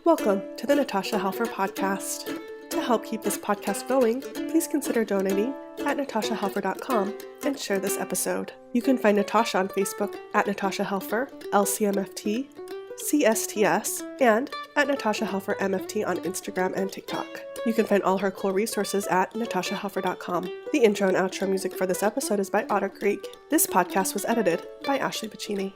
Welcome to the Natasha Helfer podcast. To help keep this podcast going, please consider donating at natashahelfer.com and share this episode. You can find Natasha on Facebook at Natasha Helfer, LCMFT, CSTS, and at Natasha Helfer MFT on Instagram and TikTok. You can find all her cool resources at natashahelfer.com. The intro and outro music for this episode is by Otter Creek. This podcast was edited by Ashley Pacini.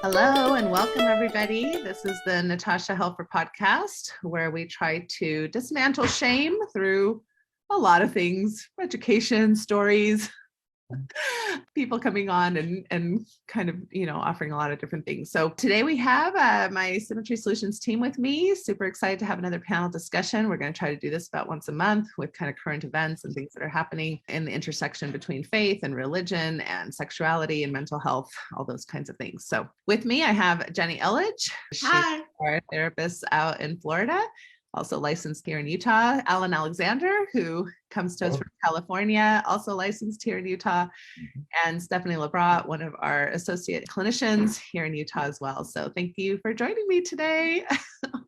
Hello and welcome everybody. This is the Natasha Helfer podcast where we try to dismantle shame through a lot of things, education, stories, people coming on and kind of, offering a lot of different things. So today we have my Symmetry Solutions team with me. Super excited to have another panel discussion. We're going to try to do this about once a month with kind of current events and things that are happening in the intersection between faith and religion and sexuality and mental health, all those kinds of things. So with me, I have Jenny Elledge. She's our therapist out in Florida, also licensed here in Utah. Allan Alexander, who comes to us from California, also licensed here in Utah. And Stephanie Lobrot, one of our associate clinicians here in Utah as well. So thank you for joining me today.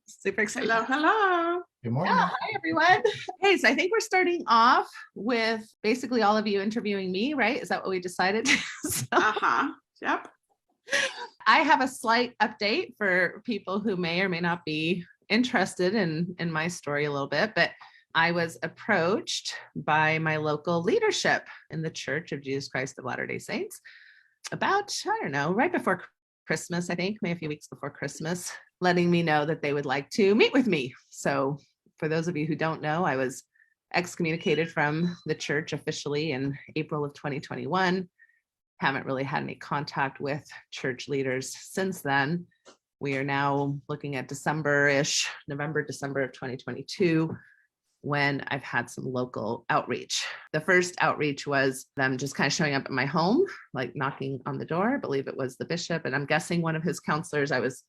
Super excited. Hello. Good morning. Yeah, hi, everyone. Hey, so I think we're starting off with basically all of you interviewing me, right? Is that what we decided? Yep. I have a slight update for people who may or may not be interested in my story a little bit, but I was approached by my local leadership in the Church of Jesus Christ of Latter-day Saints about, right before Christmas, I think, maybe a few weeks before Christmas, letting me know that they would like to meet with me. So for those of you who don't know, I was excommunicated from the church officially in April of 2021. Haven't really had any contact with church leaders since then. We are now looking at December-ish, November, December of 2022, when I've had some local outreach. The first outreach was them just kind of showing up at my home, like knocking on the door. I believe it was the bishop, and I'm guessing one of his counselors. I was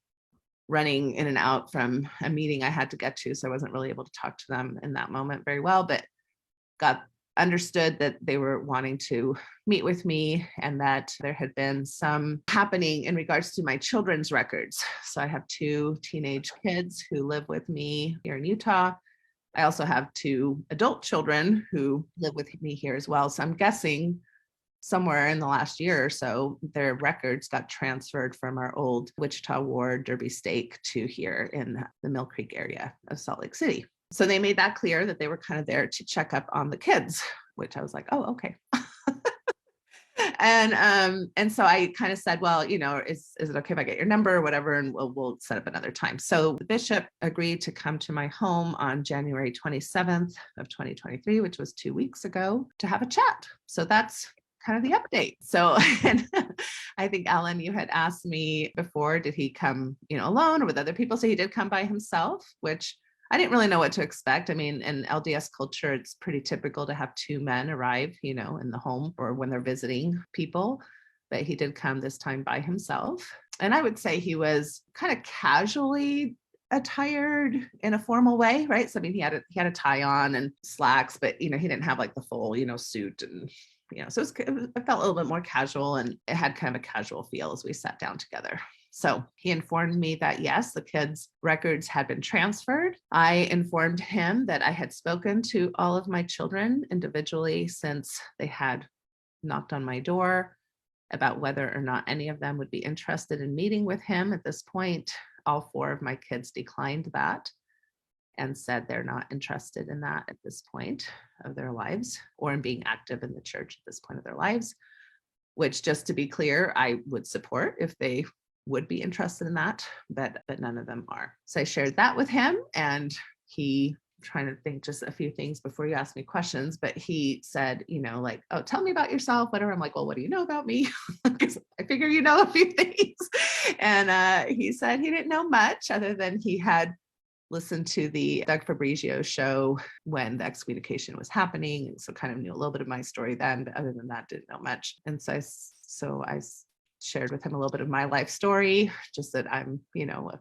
running in and out from a meeting I had to get to, so I wasn't really able to talk to them in that moment very well, but understood that they were wanting to meet with me and that there had been some happening in regards to my children's records. So I have two teenage kids who live with me here in Utah. I also have two adult children who live with me here as well. So I'm guessing somewhere in the last year or so, their records got transferred from our old Wichita Ward Derby Stake to here in the Mill Creek area of Salt Lake City. So they made that clear that they were kind of there to check up on the kids, which I was like, oh, okay. And so I kind of said, well, is it okay if I get your number or whatever, and we'll set up another time. So the bishop agreed to come to my home on January 27th of 2023, which was 2 weeks ago, to have a chat. So that's kind of the update. So, and I think Allan, you had asked me before, did he come, alone or with other people? So he did come by himself, which I didn't really know what to expect. I mean, in LDS culture, it's pretty typical to have two men arrive, in the home or when they're visiting people. But he did come this time by himself. And I would say he was kind of casually attired in a formal way, right? So I mean, he had a tie on and slacks, but he didn't have like the full, suit and so it felt a little bit more casual, and it had kind of a casual feel as we sat down together. So he informed me that yes, the kids' records had been transferred. I informed him that I had spoken to all of my children individually since they had knocked on my door about whether or not any of them would be interested in meeting with him. At this point, all four of my kids declined that and said they're not interested in that at this point of their lives, or in being active in the church at this point of their lives, which, just to be clear, I would support if they would be interested in that, but none of them are. So I shared that with him, and he, trying to think just a few things before you ask me questions, but he said, like, oh, tell me about yourself, whatever. I'm like, well, what do you know about me? Because I figure a few things. And he said he didn't know much other than he had listened to the Doug Fabrizio show when the excommunication was happening. And so kind of knew a little bit of my story then, but other than that, didn't know much. And so I shared with him a little bit of my life story, just that I'm, a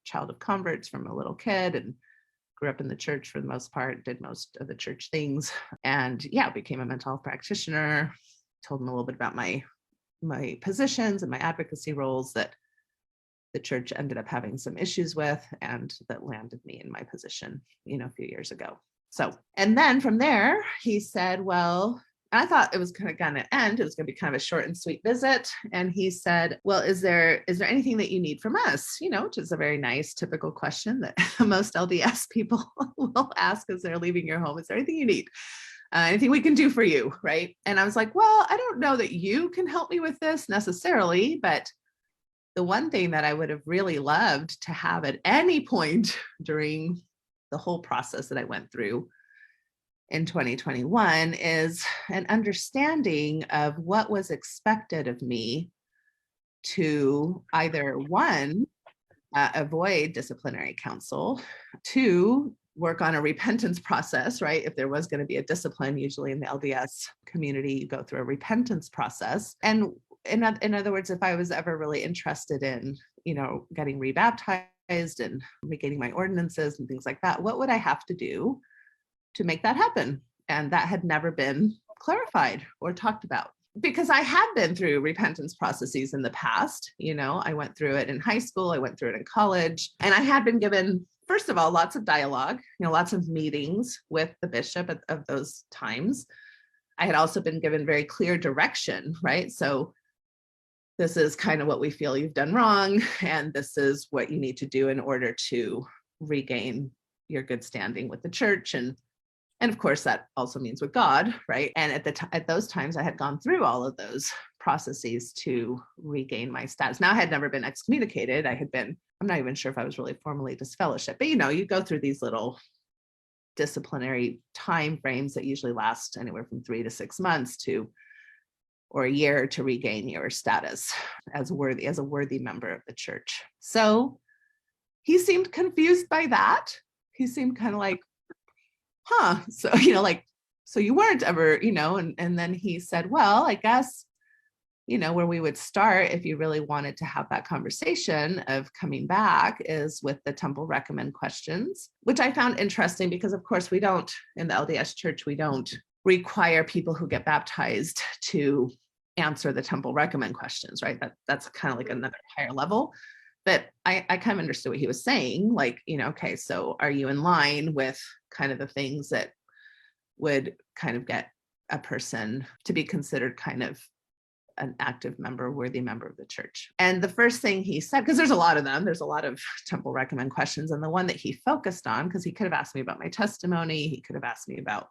child of converts from a little kid and grew up in the church for the most part, did most of the church things. And became a mental health practitioner, told him a little bit about my positions and my advocacy roles that the church ended up having some issues with, and that landed me in my position, a few years ago. So, and then from there, he said, well, I thought it was going to end. It was going to be kind of a short and sweet visit. And he said, well, is there anything that you need from us? Which is a very nice, typical question that most LDS people will ask as they're leaving your home. Is there anything you need? Anything we can do for you? Right. And I was like, well, I don't know that you can help me with this necessarily, but the one thing that I would have really loved to have at any point during the whole process that I went through in 2021 is an understanding of what was expected of me to either one, avoid disciplinary counsel, two, work on a repentance process, right? If there was going to be a discipline, usually in the LDS community, you go through a repentance process. And in other words, if I was ever really interested in, getting rebaptized and regaining my ordinances and things like that, what would I have to do to make that happen? And that had never been clarified or talked about, because I have been through repentance processes in the past. I went through it in high school, I went through it in college, and I had been given, first of all, lots of dialogue, lots of meetings with the bishop of those times. I had also been given very clear direction, right? So this is kind of what we feel you've done wrong, and this is what you need to do in order to regain your good standing with the church. And of course, that also means with God, right? And at those times, I had gone through all of those processes to regain my status. Now, I had never been excommunicated. I'm not even sure if I was really formally disfellowshipped, but you go through these little disciplinary time frames that usually last anywhere from 3 to 6 months or a year to regain your status as a worthy member of the church. So he seemed confused by that. He seemed kind of like, so, so you weren't ever, and then he said, well, I guess, where we would start if you really wanted to have that conversation of coming back is with the temple recommend questions, which I found interesting because, of course, in the LDS church, we don't require people who get baptized to answer the temple recommend questions, right? That's kind of like another higher level. But I kind of understood what he was saying, like, okay, so are you in line with kind of the things that would kind of get a person to be considered kind of an active member, worthy member of the church? And the first thing he said, because there's a lot of temple recommend questions, and the one that he focused on, because he could have asked me about my testimony, he could have asked me about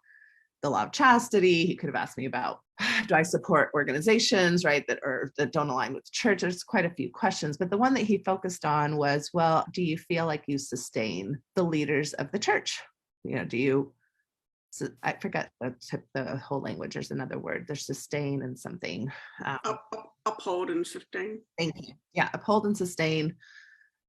the law of chastity, he could have asked me about, do I support organizations, right, that don't align with the church? There's quite a few questions, but the one that he focused on was, well, do you feel like you sustain the leaders of the church? I forget the whole language. There's another word. There's sustain and something. Uphold and sustain. Thank you. Yeah, uphold and sustain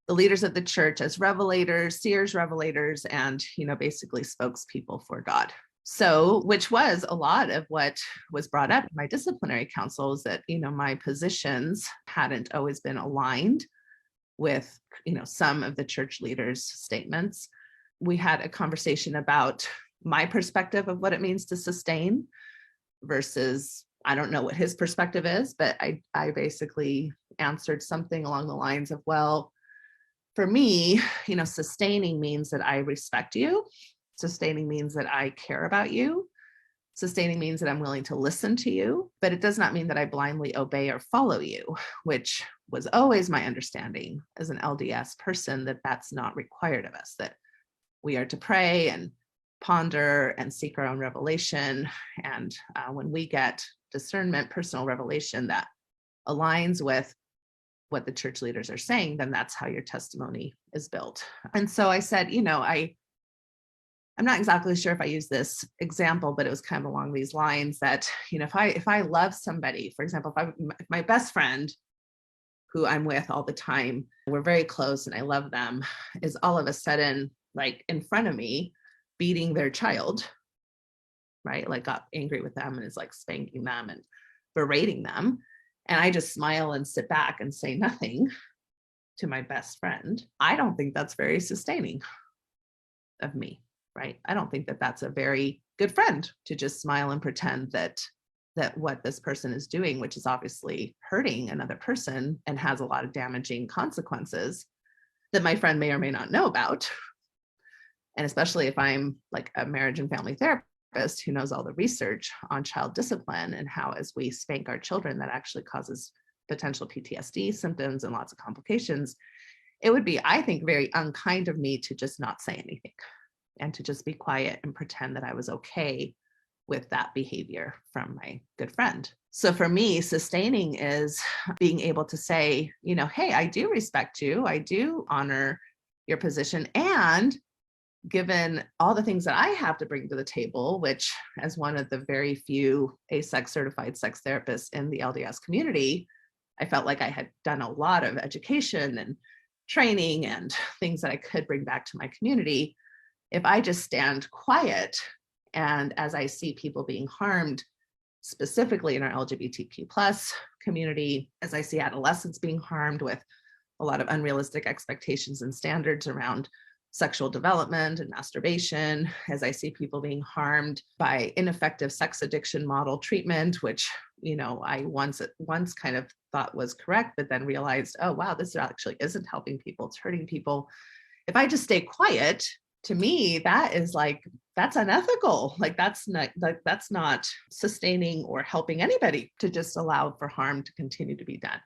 the leaders of the church as revelators, seers, revelators, and basically spokespeople for God. So, which was a lot of what was brought up in my disciplinary councils, that, my positions hadn't always been aligned with, some of the church leaders' statements. We had a conversation about my perspective of what it means to sustain versus, I don't know what his perspective is, but I basically answered something along the lines of, well, for me, sustaining means that I respect you. Sustaining means that I care about you. Sustaining means that I'm willing to listen to you, but it does not mean that I blindly obey or follow you, which was always my understanding as an LDS person, that that's not required of us, that we are to pray and ponder and seek our own revelation. And when we get discernment, personal revelation that aligns with what the church leaders are saying, then that's how your testimony is built. And so I said, I'm not exactly sure if I use this example, but it was kind of along these lines that, if I love somebody, for example, if my best friend who I'm with all the time, we're very close and I love them, is all of a sudden like in front of me beating their child, right? Like got angry with them and is like spanking them and berating them. And I just smile and sit back and say nothing to my best friend. I don't think that's very sustaining of me. Right? I don't think that that's a very good friend, to just smile and pretend that that what this person is doing, which is obviously hurting another person and has a lot of damaging consequences that my friend may or may not know about. And especially if I'm like a marriage and family therapist who knows all the research on child discipline and how as we spank our children, that actually causes potential PTSD symptoms and lots of complications, it would be, I think, very unkind of me to just not say anything and to just be quiet and pretend that I was okay with that behavior from my good friend. So for me, sustaining is being able to say, you know, hey, I do respect you. I do honor your position. And given all the things that I have to bring to the table, which as one of the very few ASEX certified sex therapists in the LDS community, I felt like I had done a lot of education and training and things that I could bring back to my community. If I just stand quiet, and as I see people being harmed, specifically in our LGBTQ plus community, as I see adolescents being harmed with a lot of unrealistic expectations and standards around sexual development and masturbation, as I see people being harmed by ineffective sex addiction model treatment, which, you know, I once kind of thought was correct, but then realized, oh, wow, this actually isn't helping people, it's hurting people. If I just stay quiet, to me, that is like, that's unethical. Like that's not sustaining or helping anybody to just allow for harm to continue to be done.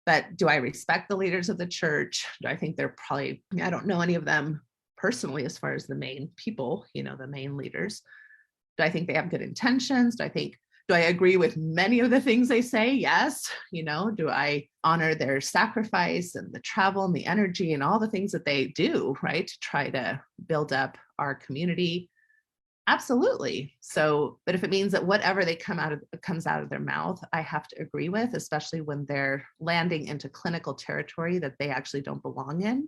But do I respect the leaders of the church? Do I think they're probably, I don't know any of them personally as far as the main people, you know, the main leaders. Do I think they have good intentions? Do I agree with many of the things they say? Yes. You know, do I honor their sacrifice and the travel and the energy and all the things that they do, right, to try to build up our community? Absolutely. So, but if it means that whatever comes out of their mouth, I have to agree with, especially when they're landing into clinical territory that they actually don't belong in,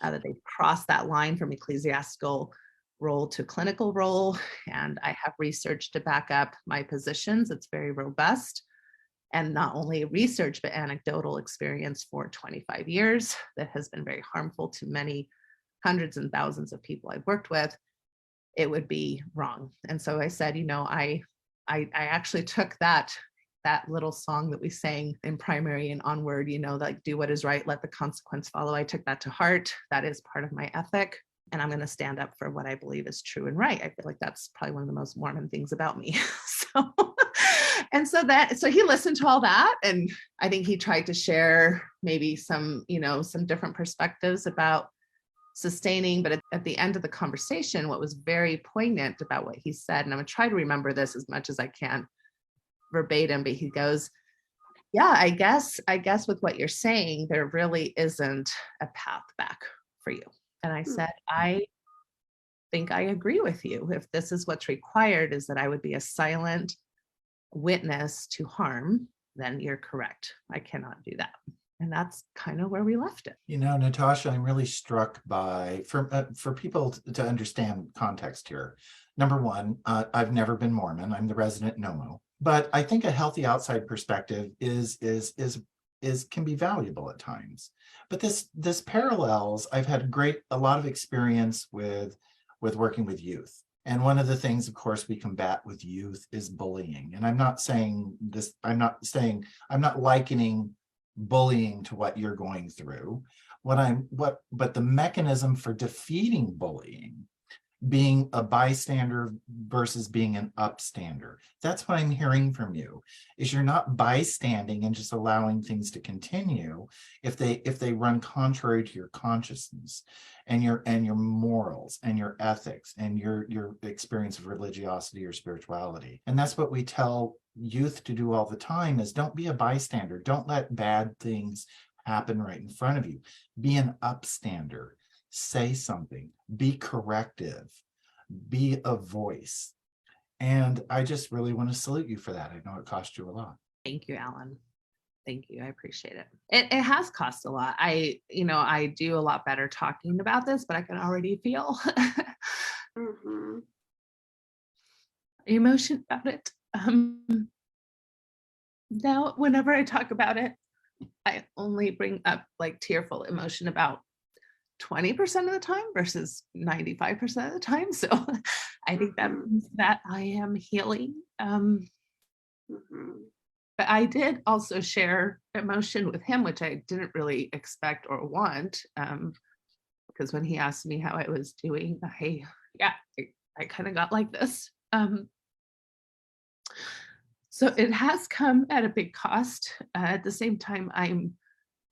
that they've crossed that line from ecclesiastical role to clinical role. And I have research to back up my positions. It's very robust. And not only research, but anecdotal experience for 25 years that has been very harmful to many hundreds and thousands of people I've worked with. It would be wrong. And so I said, you know, I actually took that little song that we sang in primary and onward, you know, like do what is right, let the consequence follow. I took that to heart. That is part of my ethic. And I'm going to stand up for what I believe is true and right. I feel like that's probably one of the most Mormon things about me. So he listened to all that. And I think he tried to share maybe some, you know, some different perspectives about sustaining. But at the end of the conversation, what was very poignant about what he said, and I'm going to try to remember this as much as I can verbatim, but he goes, yeah, I guess with what you're saying, there really isn't a path back for you. And I said, I think I agree with you. If this is what's required, is that I would be a silent witness to harm, then you're correct. I cannot do that. And that's kind of where we left it. You know, Natasha, I'm really struck by, for people to understand context here. Number one, I've never been Mormon. I'm the resident Nomo. But I think a healthy outside perspective can be valuable at times. But this parallels, I've had a lot of experience with working with youth. And one of the things, of course, we combat with youth is bullying. And I'm not likening bullying to what you're going through. But the mechanism for defeating bullying, being a bystander versus being an upstander. That's what I'm hearing from you, is you're not bystanding and just allowing things to continue if they run contrary to your consciousness and your morals and your ethics and your experience of religiosity or spirituality. And that's what we tell youth to do all the time, is don't be a bystander. Don't let bad things happen right in front of you. Be an upstander. Say something, be corrective, be a voice. And I just really want to salute you for that. I know it cost you a lot. Thank you, Allan. Thank you. I appreciate it. It has cost a lot. I do a lot better talking about this, but I can already feel emotion about it. Now, whenever I talk about it, I only bring up like tearful emotion about 20% of the time versus 95% of the time. So I think that means that I am healing. But I did also share emotion with him, which I didn't really expect or want, because when he asked me how I was doing, I kind of got like this. So it has come at a big cost. At the same time, I'm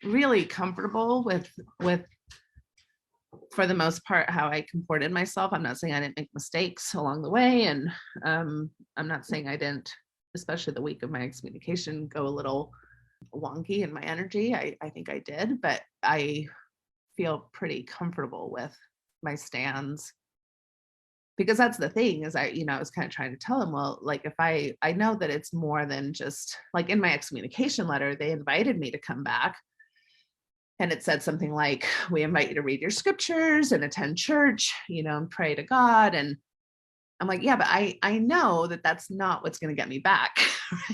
really comfortable with, for the most part, how I comported myself. I'm not saying I didn't make mistakes along the way, and I'm not saying I didn't, especially the week of my excommunication, go a little wonky in my energy. I think I did, but I feel pretty comfortable with my stands, because that's the thing is I was kind of trying to tell him, well, like, if I know that it's more than just like, in my excommunication letter, they invited me to come back. And it said something like, we invite you to read your scriptures and attend church, and pray to God. And I'm like, yeah, but I know that that's not what's going to get me back.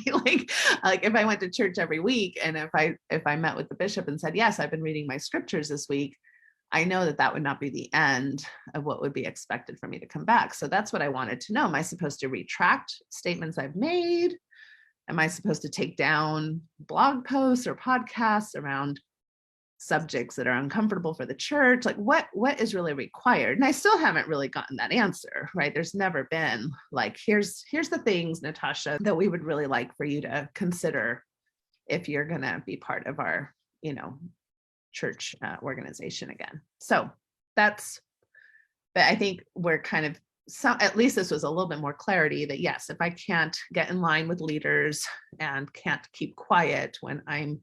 Right? Like if I went to church every week, and if I met with the bishop and said, yes, I've been reading my scriptures this week, I know that that would not be the end of what would be expected for me to come back. So that's what I wanted to know. Am I supposed to retract statements I've made? Am I supposed to take down blog posts or podcasts around subjects that are uncomfortable for the church? Like what is really required? And I still haven't really gotten that answer, right? There's never been like, here's the things, Natasha, that we would really like for you to consider if you're going to be part of our, church organization again. So but I think we're kind of, at least this was a little bit more clarity that yes, if I can't get in line with leaders and can't keep quiet when I'm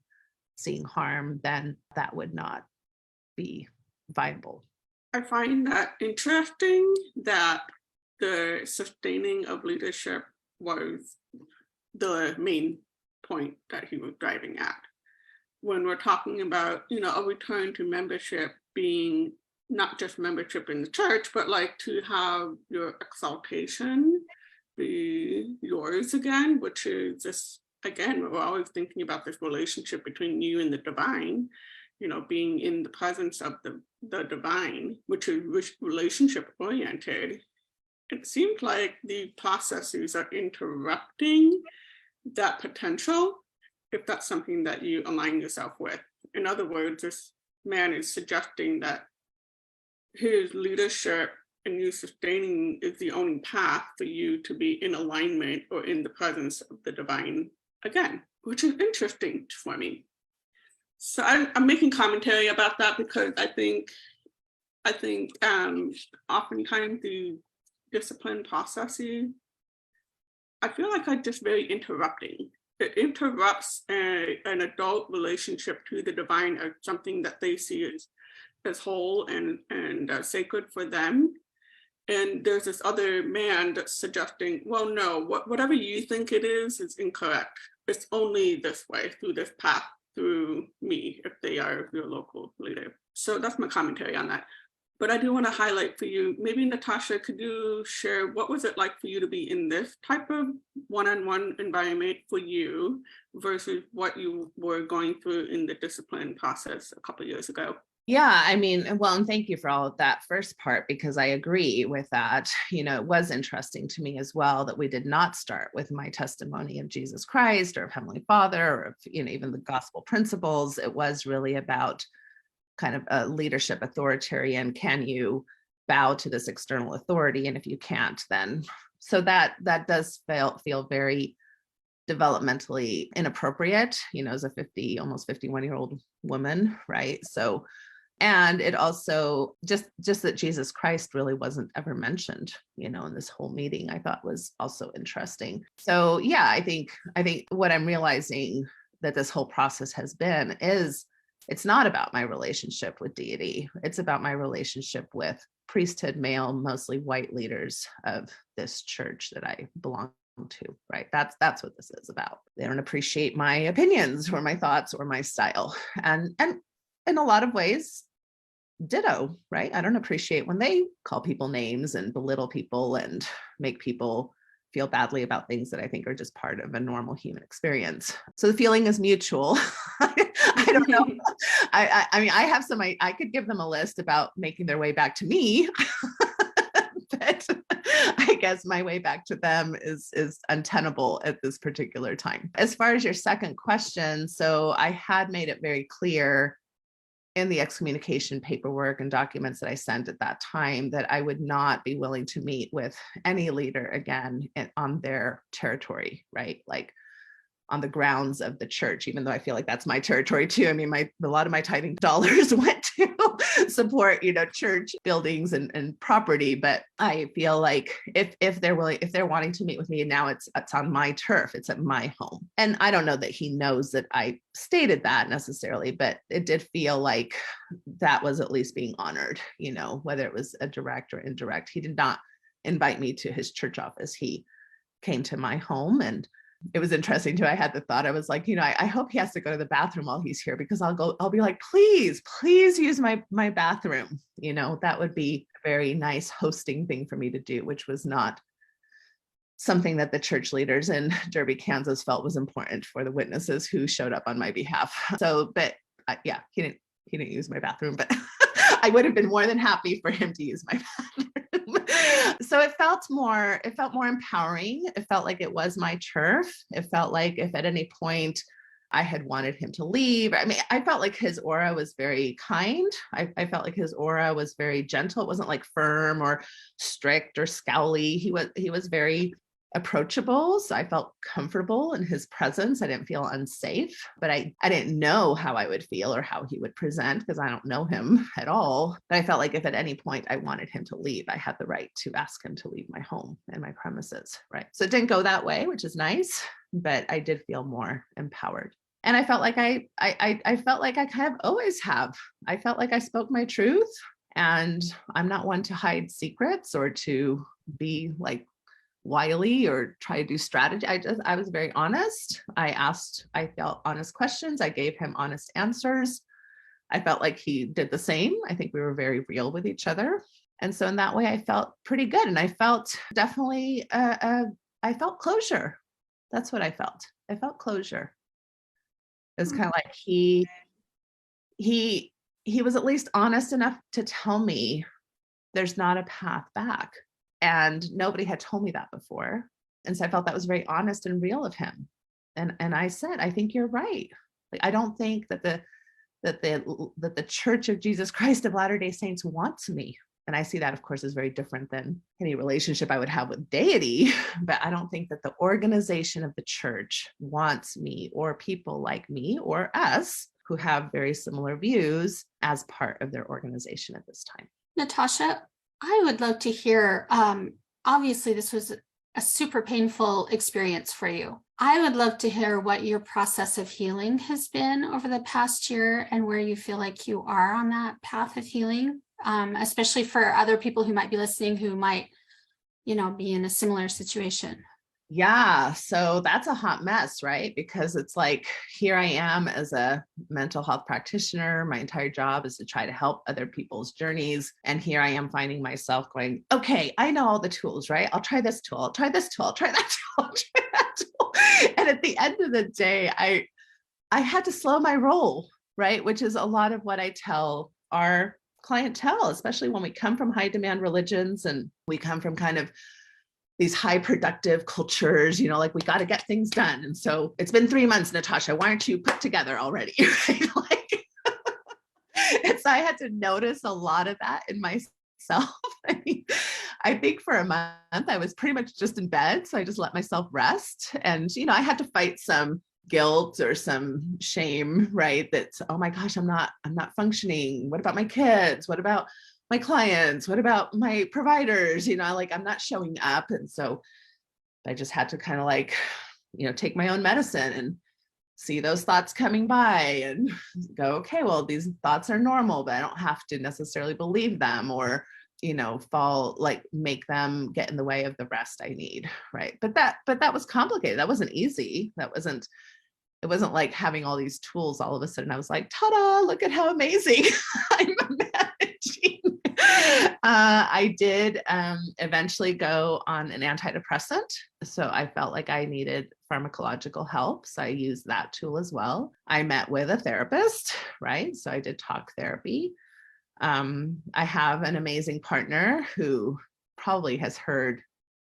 seeing harm, then that would not be viable. I find that interesting that the sustaining of leadership was the main point that he was driving at. When we're talking about, a return to membership being not just membership in the church, but like to have your exaltation be yours again, which is this, again, we're always thinking about this relationship between you and the divine, being in the presence of the divine, which is relationship oriented. It seems like the processes are interrupting that potential, if that's something that you align yourself with. In other words, this man is suggesting that his leadership and you sustaining is the only path for you to be in alignment or in the presence of the divine again, which is interesting for me. So I'm making commentary about that because I think oftentimes the discipline processes, I feel like I'm just very interrupting. It interrupts an adult relationship to the divine as something that they see as whole and sacred for them. And there's this other man that's suggesting, well, no, whatever you think it is incorrect. It's only this way, through this path, through me, if they are your local leader. So that's my commentary on that. But I do want to highlight for you, maybe Natasha, could you share what was it like for you to be in this type of one-on-one environment for you versus what you were going through in the discipline process a couple of years ago? Yeah, I mean, well, and thank you for all of that first part, because I agree with that. It was interesting to me as well that we did not start with my testimony of Jesus Christ or of Heavenly Father or of, even the gospel principles. It was really about kind of a leadership authoritarian. Can you bow to this external authority? And if you can't, then, so that does feel very developmentally inappropriate, as a almost 51-year-old woman, right? So, and it also just that Jesus Christ really wasn't ever mentioned, in this whole meeting, I thought was also interesting. So yeah, I think what I'm realizing that this whole process has been is it's not about my relationship with deity. It's about my relationship with priesthood, male, mostly white leaders of this church that I belong to, right? That's what this is about. They don't appreciate my opinions or my thoughts or my style. And in a lot of ways, ditto, right? I don't appreciate when they call people names and belittle people and make people feel badly about things that I think are just part of a normal human experience. So the feeling is mutual. I don't know. I mean, I have I could give them a list about making their way back to me, but guess my way back to them is untenable at this particular time. As far as your second question, so I had made it very clear in the excommunication paperwork and documents that I sent at that time that I would not be willing to meet with any leader again on their territory, right? Like on the grounds of the church, even though I feel like that's my territory too. I mean, a lot of my tithing dollars went to support, church buildings and property. But I feel like if they're wanting to meet with me, now it's on my turf, it's at my home. And I don't know that he knows that I stated that necessarily, but it did feel like that was at least being honored, whether it was a direct or indirect. He did not invite me to his church office. He came to my home, and it was interesting too. I had the thought, I was like, I hope he has to go to the bathroom while he's here, because I'll be like, please use my bathroom. That would be a very nice hosting thing for me to do, which was not something that the church leaders in Derby, Kansas felt was important for the witnesses who showed up on my behalf. So, but yeah, he didn't use my bathroom, but I would have been more than happy for him to use my bathroom. So it felt more empowering. It felt like it was my turf. It felt like if at any point I had wanted him to leave, I mean, I felt like his aura was very kind. I felt like his aura was very gentle. It wasn't like firm or strict or scowly. He was very approachable. So I felt comfortable in his presence. I didn't feel unsafe, but I didn't know how I would feel or how he would present, because I don't know him at all. But I felt like if at any point I wanted him to leave, I had the right to ask him to leave my home and my premises, right? So it didn't go that way, which is nice, but I did feel more empowered. And I felt like I felt like I kind of always have. I felt like I spoke my truth, and I'm not one to hide secrets or to be like wily or try to do strategy. I was very honest. I felt honest questions. I gave him honest answers. I felt like he did the same. I think we were very real with each other. And so in that way, I felt pretty good. And I felt definitely, I felt closure. That's what I felt. I felt closure. It's kind of like he was at least honest enough to tell me there's not a path back. And nobody had told me that before. And so I felt that was very honest and real of him. And I said, I think you're right. Like, I don't think that the Church of Jesus Christ of Latter-day Saints wants me. And I see that, of course, as very different than any relationship I would have with deity. But I don't think that the organization of the church wants me or people like me or us who have very similar views as part of their organization at this time. Natasha, I would love to hear, obviously this was a super painful experience for you. I would love to hear what your process of healing has been over the past year and where you feel like you are on that path of healing, especially for other people who might be listening who might, be in a similar situation. Yeah, so that's a hot mess, right? Because it's like, here I am as a mental health practitioner. My entire job is to try to help other people's journeys. And here I am finding myself going, okay, I know all the tools, right? I'll try this tool. I'll try this tool. I'll try that tool. I'll try that tool. And at the end of the day, I had to slow my roll, right? Which is a lot of what I tell our clientele, especially when we come from high demand religions and we come from kind of these high productive cultures, like we got to get things done. And so it's been 3 months, Natasha, why aren't you put together already? Right? And so I had to notice a lot of that in myself. I think for a month, I was pretty much just in bed. So I just let myself rest. And, I had to fight some guilt or some shame, right? That, oh my gosh, I'm not functioning. What about my kids? What about my clients? What about my providers? I'm not showing up. And so I just had to kind of take my own medicine and see those thoughts coming by and go, okay, well, these thoughts are normal, but I don't have to necessarily believe them or, make them get in the way of the rest I need. Right. But that was complicated. That wasn't easy. It wasn't like having all these tools all of a sudden. I was like, ta-da, look at how amazing I'm managing. I did eventually go on an antidepressant. So I felt like I needed pharmacological help. So I used that tool as well. I met with a therapist, right? So I did talk therapy. I have an amazing partner who probably has heard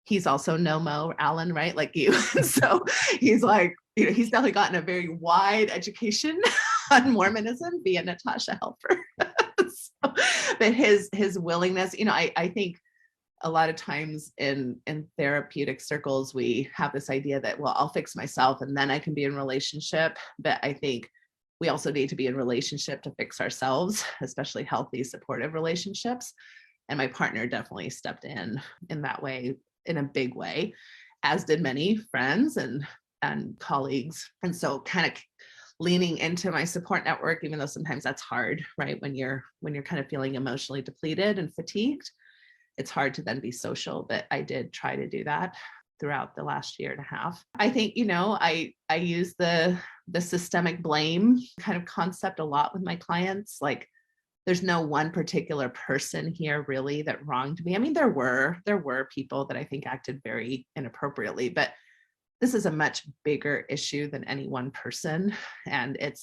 he's also no-mo Allan, right? Like you. So he's like, he's definitely gotten a very wide education on Mormonism via Natasha Helfer. So, but his willingness, I think a lot of times in therapeutic circles, we have this idea that, well, I'll fix myself and then I can be in relationship. But I think we also need to be in relationship to fix ourselves, especially healthy, supportive relationships. And my partner definitely stepped in that way, in a big way, as did many friends and colleagues. And so kind of leaning into my support network, even though sometimes that's hard, right? When you're kind of feeling emotionally depleted and fatigued, it's hard to then be social. But I did try to do that throughout the last year and a half. I think, I use the systemic blame kind of concept a lot with my clients. Like, there's no one particular person here really that wronged me. I mean, there were people that I think acted very inappropriately, but this is a much bigger issue than any one person. And it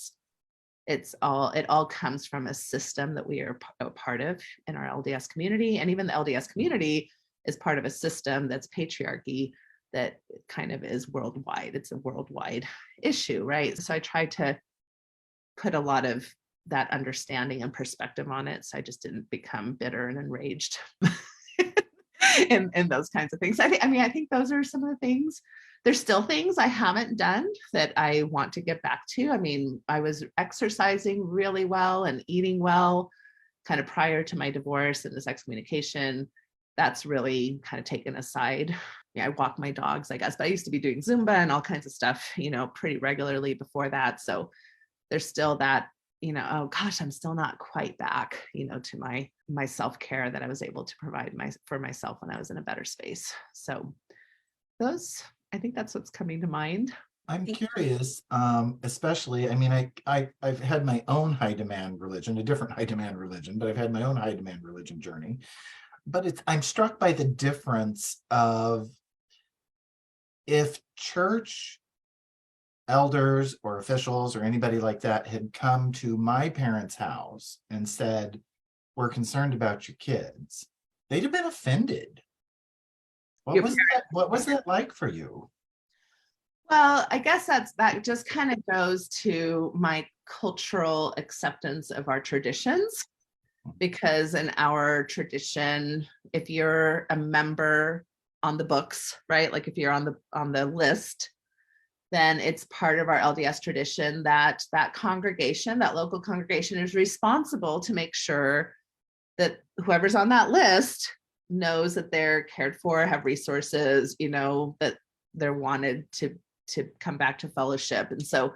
all comes from a system that we are a part of in our LDS community. And even the LDS community is part of a system that's patriarchy that kind of is worldwide. It's a worldwide issue, right? So I try to put a lot of that understanding and perspective on it, so I just didn't become bitter and enraged and those kinds of things. I think those are some of the things. There's still things I haven't done that I want to get back to. I mean, I was exercising really well and eating well kind of prior to my divorce and this excommunication. That's really kind of taken aside. I walk my dogs, I guess, but I used to be doing Zumba and all kinds of stuff, pretty regularly before that. So there's still that, oh gosh, I'm still not quite back, to my self-care that I was able to provide for myself when I was in a better space. So I think that's what's coming to mind. I'm curious, especially, I mean, I've had my own high demand religion, a different high demand religion, but I've had my own high demand religion journey. But I'm struck by the difference of if church elders or officials or anybody like that had come to my parents' house and said, "We're concerned about your kids," they'd have been offended. What was that like for you? Well, I guess that just kind of goes to my cultural acceptance of our traditions, because in our tradition, if you're a member on the books, right? Like if you're on the list, then it's part of our LDS tradition that congregation, that local congregation, is responsible to make sure that whoever's on that list knows that they're cared for, have resources, that they're wanted to come back to fellowship. And so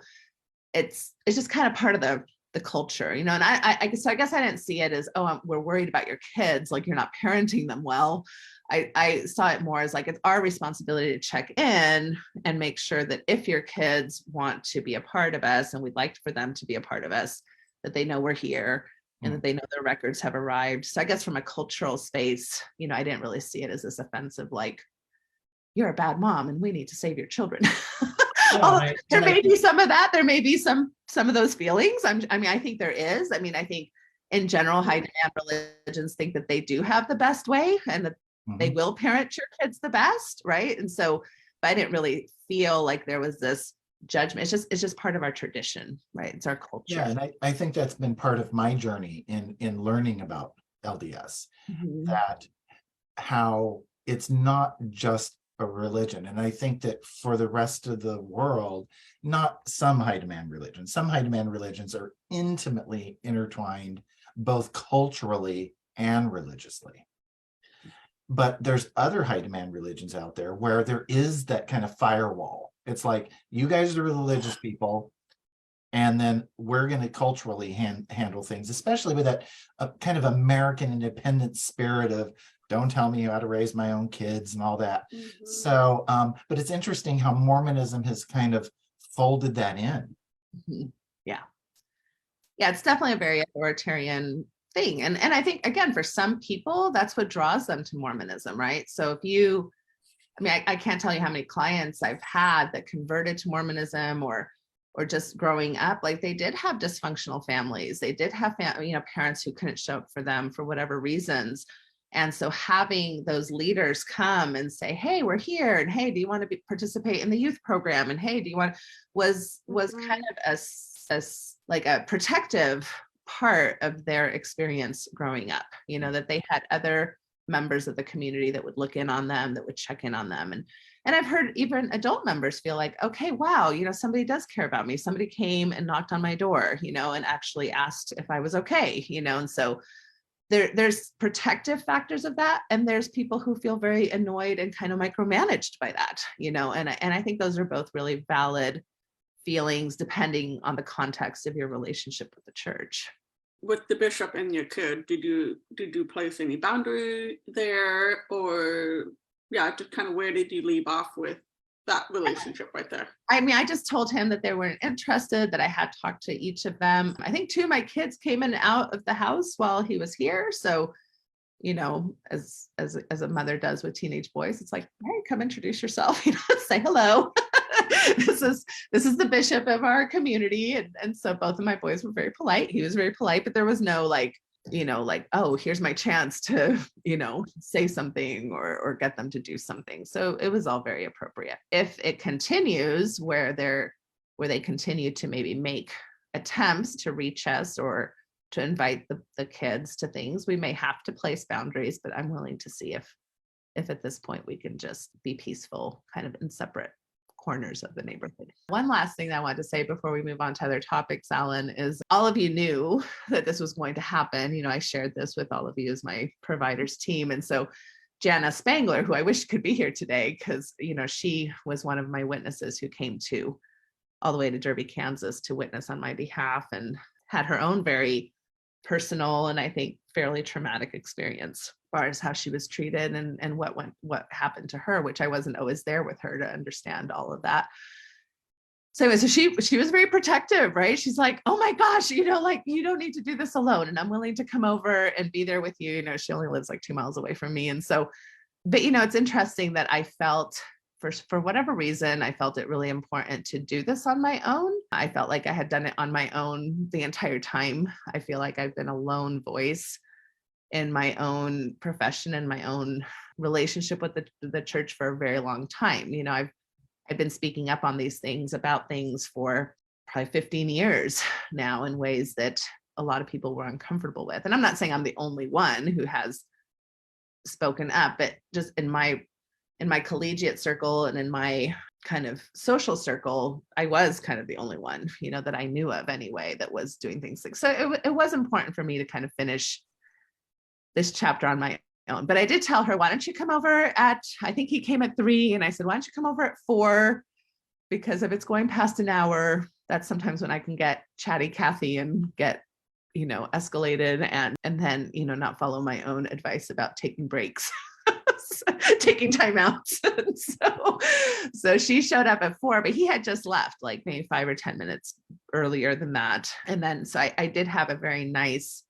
it's just kind of part of the culture, and I guess I didn't see it as, oh, we're worried about your kids, like you're not parenting them well. I saw it more as like, it's our responsibility to check in and make sure that if your kids want to be a part of us, and we'd like for them to be a part of us, that they know we're here and that they know their records have arrived. So I guess from a cultural space, I didn't really see it as this offensive, like, you're a bad mom and we need to save your children. Yeah, there may be some of that. There may be some of those feelings. I think there is. I think in general, high demand religions think that they do have the best way and that they will parent your kids the best, right? And so, but I didn't really feel like there was this judgment. It's just part of our tradition, right? It's our culture. Yeah, and I think that's been part of my journey in learning about LDS, that how it's not just a religion. And I think that for the rest of the world, not some high demand religions, some high demand religions are intimately intertwined, both culturally and religiously. But there's other high demand religions out there where there is that kind of firewall. It's like, you guys are religious people, and then we're going to culturally handle things, especially with that kind of American independent spirit of, don't tell me how to raise my own kids and all that. So, but it's interesting how Mormonism has kind of folded that in. Yeah, it's definitely a very authoritarian thing. And I think, again, for some people, that's what draws them to Mormonism, right? So if you, I can't tell you how many clients I've had that converted to Mormonism or just growing up, like they did have dysfunctional families. They did have, parents who couldn't show up for them for whatever reasons. And so having those leaders come and say, hey, we're here, and hey, do you want to participate in the youth program? And hey, do you want, was kind of like a protective part of their experience growing up, that they had other members of the community that would look in on them, that would check in on them. And I've heard even adult members feel like, okay, wow, somebody does care about me. Somebody came and knocked on my door, and actually asked if I was okay, and so there's protective factors of that. And there's people who feel very annoyed and kind of micromanaged by that, and I think those are both really valid feelings depending on the context of your relationship with the church. With the bishop and your kid, did you place any boundary there, or just kind of where did you leave off with that relationship right there? I mean, I just told him that they weren't interested, that I had talked to each of them. I think 2 of my kids came in and out of the house while he was here. So, as a mother does with teenage boys, it's like, hey, come introduce yourself, say hello. This is the bishop of our community. And so both of my boys were very polite. He was very polite, but there was no like, oh, here's my chance to, say something or get them to do something. So it was all very appropriate. If it continues where they continue to maybe make attempts to reach us or to invite the kids to things, we may have to place boundaries, but I'm willing to see if at this point we can just be peaceful, kind of in separate corners of the neighborhood. One last thing I wanted to say before we move on to other topics, Allan, is all of you knew that this was going to happen. I shared this with all of you as my providers team. And so Jana Spangler, who I wish could be here today, because, she was one of my witnesses who came all the way to Derby, Kansas to witness on my behalf and had her own very personal and I think fairly traumatic experience as far as how she was treated and what happened to her, which I wasn't always there with her to understand all of that. So anyway, so she was very protective, right? She's like, oh my gosh, like you don't need to do this alone. And I'm willing to come over and be there with you. She only lives like 2 miles away from me. And so, but it's interesting that I felt for whatever reason, I felt it really important to do this on my own. I felt like I had done it on my own the entire time. I feel like I've been a lone voice in my own profession and my own relationship with the church for a very long time. I've been speaking up on these things about things for probably 15 years now in ways that a lot of people were uncomfortable with. And I'm not saying I'm the only one who has spoken up, but just in my collegiate circle and in my kind of social circle, I was kind of the only one, that I knew of anyway, that was doing things like, so it was important for me to kind of finish this chapter on my own. But I did tell her, why don't you come over I think he came at 3, and I said, why don't you come over at 4? Because if it's going past an hour, that's sometimes when I can get chatty Cathy and get, escalated and then, not follow my own advice about taking breaks. Taking time out. so she showed up at 4, but he had just left like maybe 5 or 10 minutes earlier than that. And then, so I did have a very nice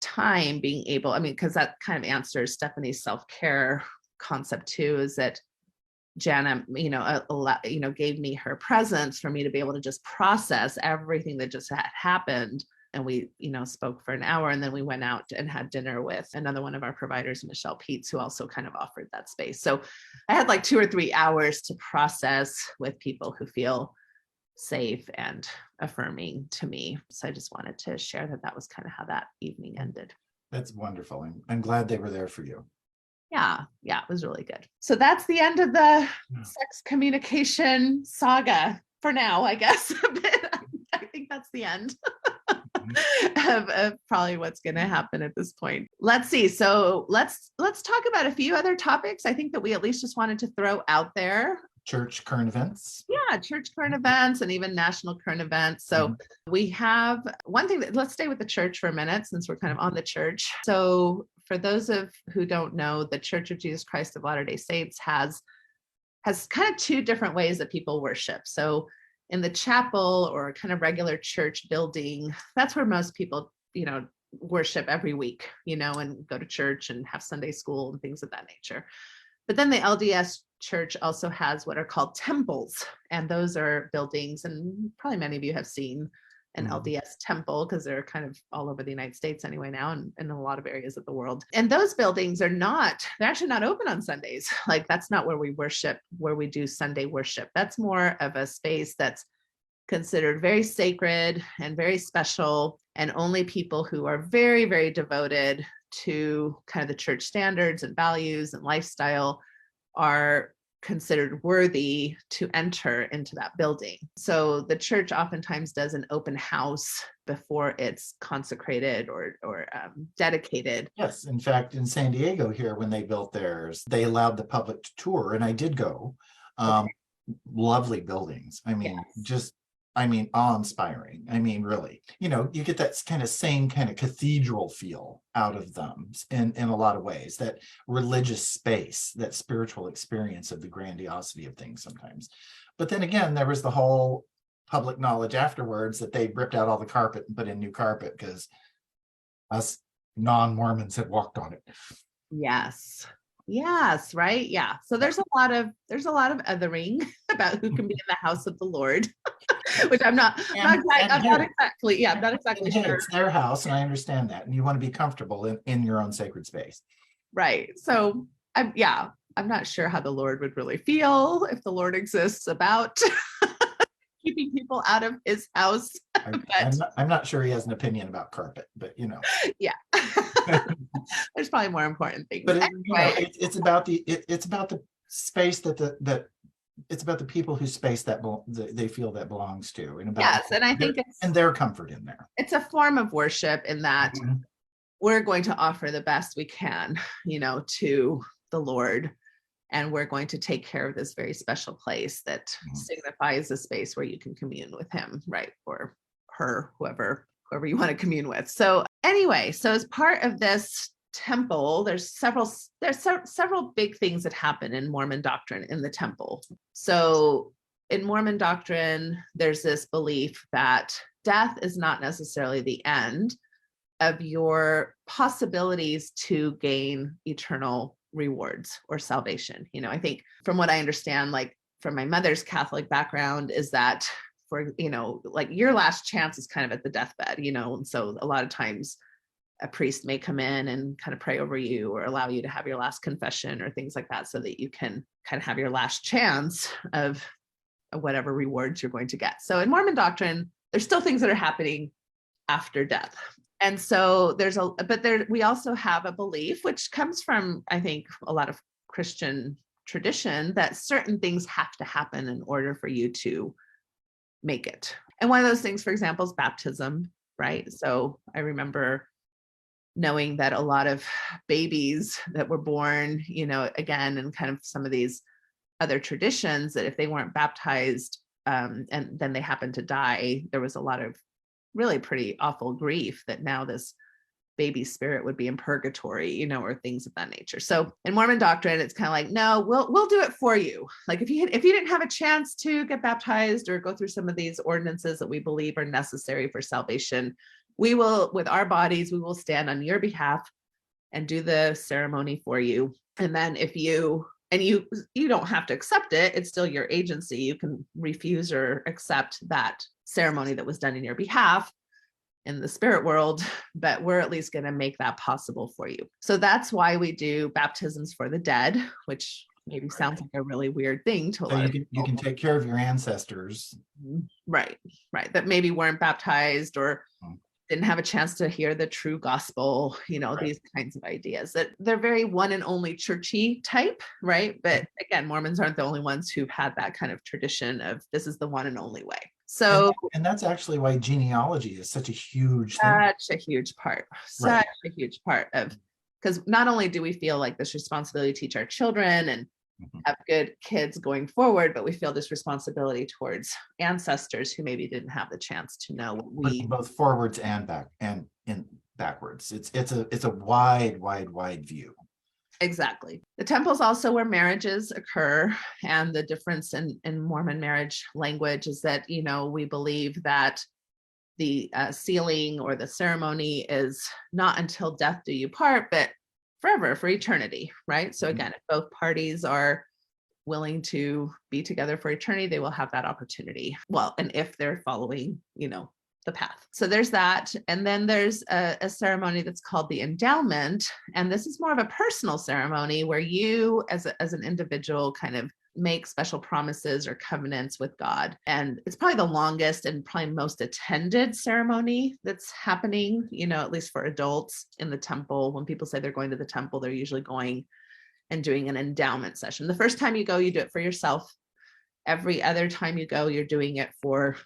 time being able, because that kind of answers Stephanie's self-care concept too, is that Jana, gave me her presence for me to be able to just process everything that just had happened. And we, spoke for an hour, and then we went out and had dinner with another one of our providers, Michelle Peets, who also kind of offered that space. So I had like 2 or 3 hours to process with people who feel safe and affirming to me. So I just wanted to share that was kind of how that evening ended. That's wonderful. I'm glad they were there for you. Yeah, it was really good. So that's the end of the sex communication saga for now, I guess. I think that's the end. Of probably what's going to happen at this point. Let's see. So let's talk about a few other topics I think that we at least just wanted to throw out there. Church current events. Yeah, church current events and even national current events. So we have one thing let's stay with the church for a minute since we're kind of on the church. So for those of who don't know, the Church of Jesus Christ of Latter-day Saints has kind of 2 different ways that people worship. So in the chapel or kind of regular church building, that's where most people, worship every week, and go to church and have Sunday school and things of that nature. But then the LDS church also has what are called temples. And those are buildings, and probably many of you have seen an Mhm. LDS temple, because they're kind of all over the United States anyway now, and in a lot of areas of the world. And those buildings they're actually not open on Sundays. Like that's not where we worship, where we do Sunday worship. That's more of a space that's considered very sacred and very special. And only people who are very, very devoted to kind of the church standards and values and lifestyle are considered worthy to enter into that building. So the church oftentimes does an open house before it's consecrated or dedicated. Yes, in fact, in San Diego here, when they built theirs, they allowed the public to tour, and I did go. Okay. Lovely buildings. I mean, Yes. awe-inspiring. I mean, really, you get that kind of same kind of cathedral feel out of them in a lot of ways, that religious space, that spiritual experience of the grandiosity of things sometimes. But then again, there was the whole public knowledge afterwards that they ripped out all the carpet and put in new carpet because us non-Mormons had walked on it. Yes, right. Yeah. So there's a lot of othering about who can be in the house of the Lord, which I'm not exactly Hey, sure. it's their house, and I understand that. And you want to be comfortable in your own sacred space. Right. So I'm not sure how the Lord would really feel, if the Lord exists, about keeping people out of his house. I'm not sure he has an opinion about carpet, but Yeah. There's probably more important things. But Anyway. it's about the space that it's about the people whose space that they feel that belongs to, and about Yes, and I think and their comfort in there. It's a form of worship in that we're going to offer the best we can, to the Lord, and we're going to take care of this very special place that signifies a space where you can commune with him, right? Or her, whoever you want to commune with. So anyway, so as part of this temple, there's several big things that happen in Mormon doctrine in the temple. So in Mormon doctrine, there's this belief that death is not necessarily the end of your possibilities to gain eternal rewards or salvation. I think from what I understand, like from my mother's Catholic background, is that for, like your last chance is kind of at the deathbed, and so a lot of times a priest may come in and kind of pray over you or allow you to have your last confession or things like that, so that you can kind of have your last chance of whatever rewards you're going to get. So in Mormon doctrine, there's still things that are happening after death. And so we also have a belief, which comes from, I think, a lot of Christian tradition, that certain things have to happen in order for you to make it. And one of those things, for example, is baptism, right? So I remember knowing that a lot of babies that were born, again, and kind of some of these other traditions, that if they weren't baptized and then they happened to die, there was a lot of really pretty awful grief that now this baby spirit would be in purgatory, or things of that nature. So in Mormon doctrine, it's kind of like, no, we'll do it for you. Like if you didn't have a chance to get baptized or go through some of these ordinances that we believe are necessary for salvation, we will, with our bodies, we will stand on your behalf and do the ceremony for you. And then if you don't have to accept it, it's still your agency. You can refuse or accept that ceremony that was done in your behalf in the spirit world, but we're at least going to make that possible for you. So that's why we do baptisms for the dead, which maybe sounds like a really weird thing to a lot of people. You can take care of your ancestors. Right, that maybe weren't baptized or didn't have a chance to hear the true gospel, these kinds of ideas that they're very one and only churchy type, right? But again, Mormons aren't the only ones who've had that kind of tradition of this is the one and only way. So, and that's actually why genealogy is such a huge thing. Such a huge part of, because not only do we feel like this responsibility to teach our children and have good kids going forward, but we feel this responsibility towards ancestors who maybe didn't have the chance to know what we both forwards and back and in backwards. It's a wide view. Exactly. The temple is also where marriages occur, and the difference in Mormon marriage language is that we believe that the sealing or the ceremony is not until death do you part, but forever, for eternity, right? So again, if both parties are willing to be together for eternity, they will have that opportunity. Well, and if they're following, the path. So there's that. And then there's a ceremony that's called the endowment. And this is more of a personal ceremony where you as an individual kind of make special promises or covenants with God. And it's probably the longest and probably most attended ceremony that's happening, at least for adults in the temple. When people say they're going to the temple, they're usually going and doing an endowment session. The first time you go, you do it for yourself. Every other time you go, you're doing it for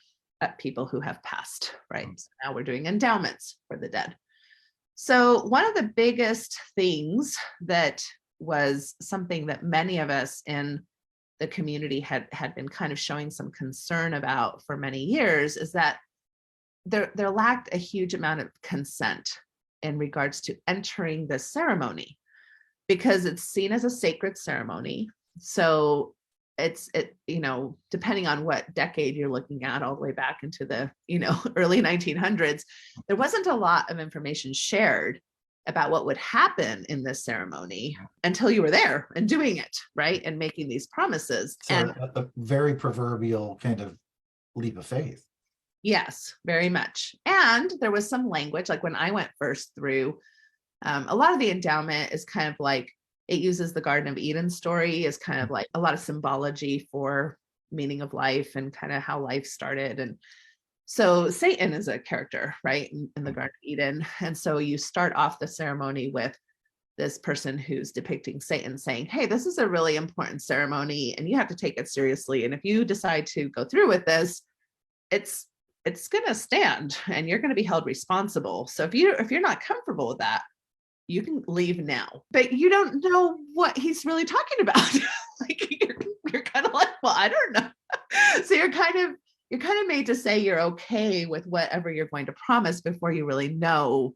people who have passed, right? So now we're doing endowments for the dead. So one of the biggest things that was something that many of us in the community had been kind of showing some concern about for many years is that there lacked a huge amount of consent in regards to entering the ceremony, because it's seen as a sacred ceremony. So it's depending on what decade you're looking at, all the way back into the early 1900s, there wasn't a lot of information shared about what would happen in this ceremony until you were there and doing it, right, and making these promises. So and a very proverbial kind of leap of faith. Yes, very much. And there was some language, like when I went first through, a lot of the endowment is kind of like, it uses the Garden of Eden story as kind of like a lot of symbology for meaning of life and kind of how life started. And so Satan is a character, right, in the Garden of Eden. And so you start off the ceremony with this person who's depicting Satan saying, hey, this is a really important ceremony and you have to take it seriously. And if you decide to go through with this, it's going to stand and you're going to be held responsible. So if you're not comfortable with that, you can leave now. But you don't know what he's really talking about. Like you're kind of like, well, I don't know. So you're kind of made to say you're okay with whatever you're going to promise before you really know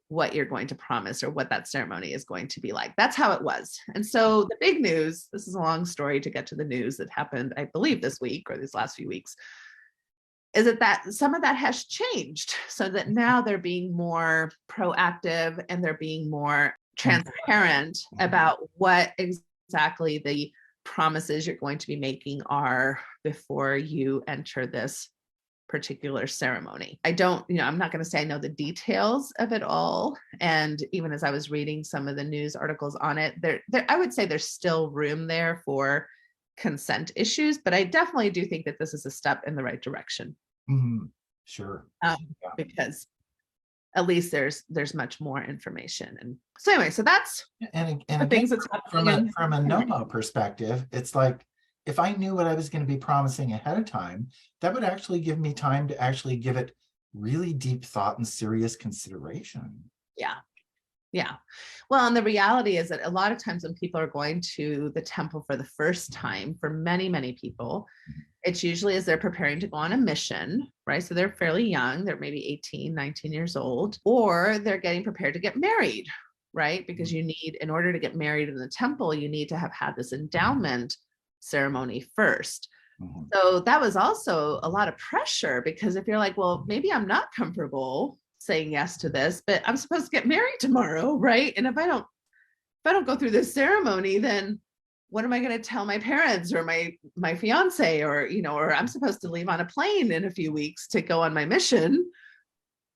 what you're going to promise or what that ceremony is going to be like. That's how it was. And so the big news, this is a long story to get to the news that happened, I believe this week or these last few weeks, is that some of that has changed so that now they're being more proactive and they're being more transparent about what exactly the promises you're going to be making are before you enter this particular ceremony. I'm not going to say I know the details of it all. And even as I was reading some of the news articles on it, there I would say there's still room there for consent issues, but I definitely do think that this is a step in the right direction. Mm-hmm. Sure. Because at least there's much more information. And so anyway, so that's and the things that's happening from a NOMO perspective, it's like if I knew what I was going to be promising ahead of time, that would actually give me time to actually give it really deep thought and serious consideration. Yeah. Well, and the reality is that a lot of times when people are going to the temple for the first time, for many, many people, it's usually as they're preparing to go on a mission, right? So they're fairly young, they're maybe 18, 19 years old, or they're getting prepared to get married, right? Because you need, in order to get married in the temple, you need to have had this endowment ceremony first. Mm-hmm. So that was also a lot of pressure, because if you're like, well, maybe I'm not comfortable saying yes to this, but I'm supposed to get married tomorrow, right? And if I don't go through this ceremony, then what am I going to tell my parents or my fiance, or or I'm supposed to leave on a plane in a few weeks to go on my mission.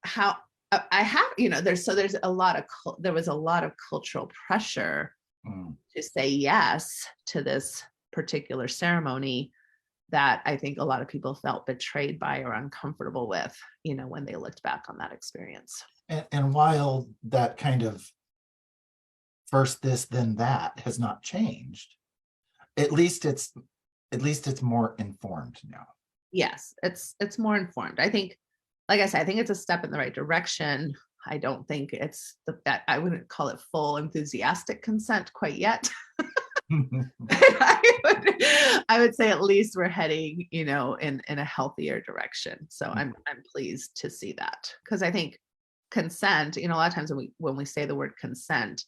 How I have, there was a lot of cultural pressure to say yes to this particular ceremony that I think a lot of people felt betrayed by or uncomfortable with, when they looked back on that experience. And while that kind of first this, then that has not changed, at least it's more informed now. Yes, it's more informed. I think, like I said, I think it's a step in the right direction. I don't think it's I wouldn't call it full enthusiastic consent quite yet. I would say at least we're heading, in a healthier direction. So I'm pleased to see that, because I think consent, a lot of times when we say the word consent,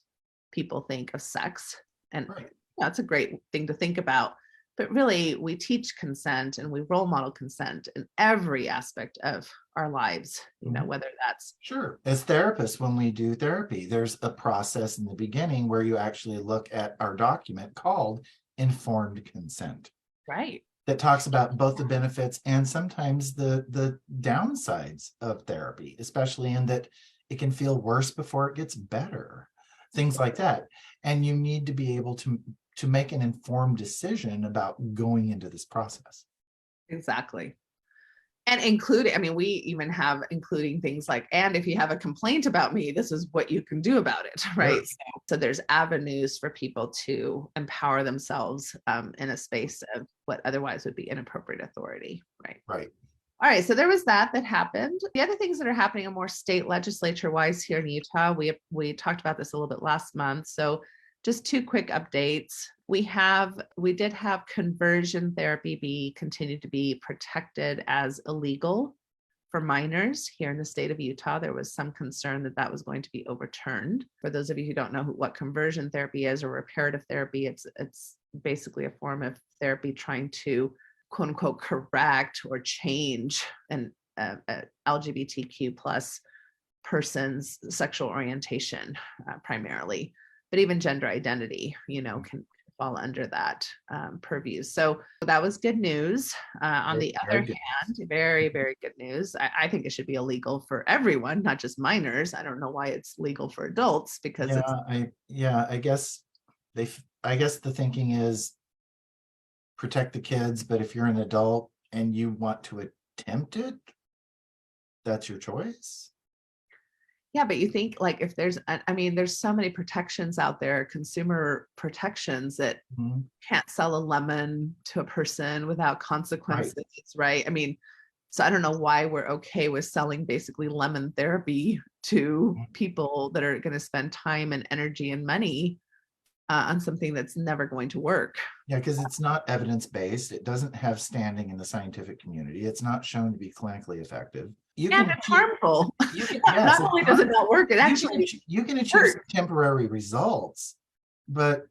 people think of sex, and that's a great thing to think about. But really, we teach consent and we role model consent in every aspect of our lives, whether that's... Sure. As therapists, when we do therapy, there's a process in the beginning where you actually look at our document called informed consent. Right. that talks about both the benefits and sometimes the downsides of therapy, especially in that it can feel worse before it gets better, things like that. And you need to be able to make an informed decision about going into this process. Exactly. And including, I mean, we even have including things like, and if you have a complaint about me, this is what you can do about it, right? Sure. So there's avenues for people to empower themselves in a space of what otherwise would be inappropriate authority, right? Right. All right, so there was that happened. The other things that are happening are more state legislature wise here in Utah. We talked about this a little bit last month. So just two quick updates. We did have conversion therapy continued to be protected as illegal for minors here in the state of Utah. There was some concern that that was going to be overturned. For those of you who don't know what conversion therapy is, or reparative therapy, it's basically a form of therapy trying to quote unquote correct or change an LGBTQ plus person's sexual orientation primarily, but even gender identity, can fall under that purview. So that was good news. On the other hand, very, very good news. I think it should be illegal for everyone, not just minors. I don't know why it's legal for adults because I guess the thinking is protect the kids, but if you're an adult and you want to attempt it, that's your choice. Yeah, but you think like if there's so many protections out there, consumer protections that can't sell a lemon to a person without consequences, right? I mean, so I don't know why we're okay with selling basically lemon therapy to people that are going to spend time and energy and money on something that's never going to work. Yeah, because it's not evidence-based. It doesn't have standing in the scientific community. It's not shown to be clinically effective. It's harmful. Not only does it not work, it actually you can achieve temporary results, but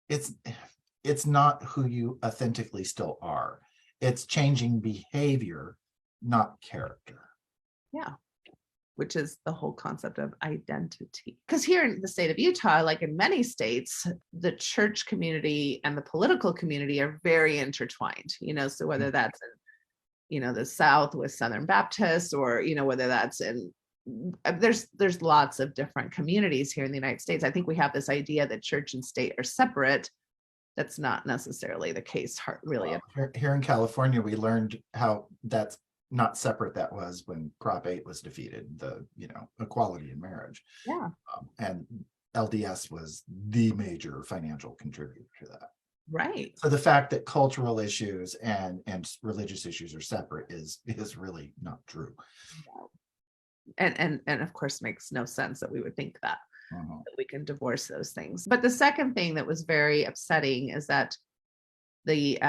it's not who you authentically still are. It's changing behavior, not character. Yeah. Which is the whole concept of identity. Because here in the state of Utah, like in many states, the church community and the political community are very intertwined, so whether that's in, the South with Southern Baptists, or, whether that's in, there's lots of different communities here in the United States. I think we have this idea that church and state are separate. That's not necessarily the case, really. Well, here in California, we learned how that's not separate that was when Prop 8 was defeated, the equality in marriage. Yeah. And LDS was the major financial contributor to that. Right. So the fact that cultural issues and religious issues are separate is really not true. And of course makes no sense that we would think that we can divorce those things. But the second thing that was very upsetting is that the